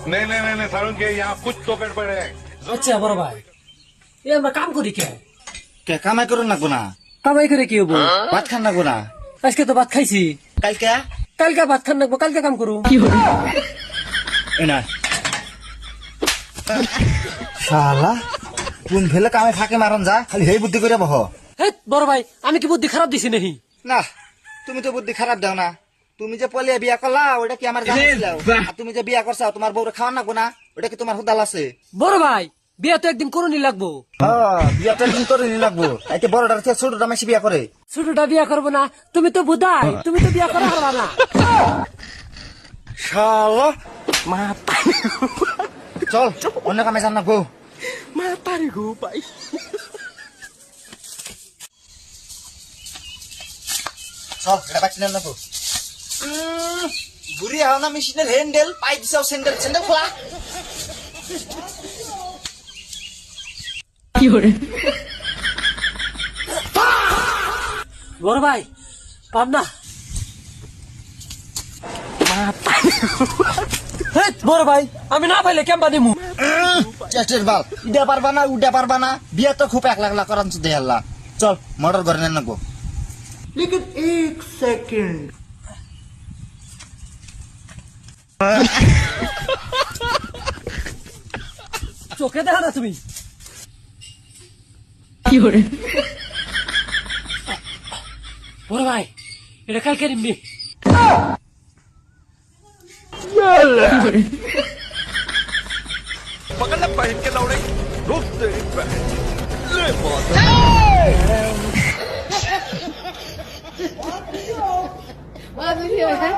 नहीं नहीं नहीं नहीं सारुण के यहाँ कुछ तो गड़बड़ है। আচ্ছা বড় ভাই এ আমরা কাম করি কে কে কামাই করুন না গুনা কামাই করে কি হবো ভাত খান না গুনা আজকে তো ভাত খাইছি কালকে কালকে ভাত খান নাকবো কালকে কাম করু এনা শালা কোন ফেলে কামে ফাঁকে মারন যা খালি হেই বুদ্ধি করে বহ হে বড় ভাই আমি কি বুদ্ধি খারাপ দিছি নাকি না তুমি তো বুদ্ধি খারাপ দাও না তুমি যে পলিয়া বিয়া করলা ওটা কি আমার জানা ছিল আর তুমি যে বিয়া করছাও তোমার বউরে খাওয়া না গুনা ওটা কি তোমার হুদাল আছে বড় ভাই বিয়া তো একদিন করুনি লাগবো হ্যাঁ বিয়াটা দিন করে নি লাগবো এতে বড়টার থেকে ছোটটা মাসি বিয়া করে ছোটটা বিয়া করবো না তুমি তো বুধাই তুমি তো বিয়া করা পারবা না শালা মা চল অন্য কামে যান না গো মাতারি গো ভাই চল এটা বাকি নেন না গো বুড়ি হাও না মেশিনের হ্যান্ডেল পাই দিছাও স্যান্ডেল স্যান্ডেল খোলা বড় ভাই পাম না বড় ভাই আমি না পাইলে কেমবা দিমু চেষ্টের বাল ইডা পারবা না উডা পারবা না বিয়া তো খুব এক লাখ লাখ করান দে আল্লাহ চল মোটর ঘরে নেন না গো लेकिन एक सेकंड চোখে দেখা না তুমি বড় ভাই এটা কালকে নিবি पकड़ना पहन के दौड़े रुक तेरी बहन ले बहुत What video है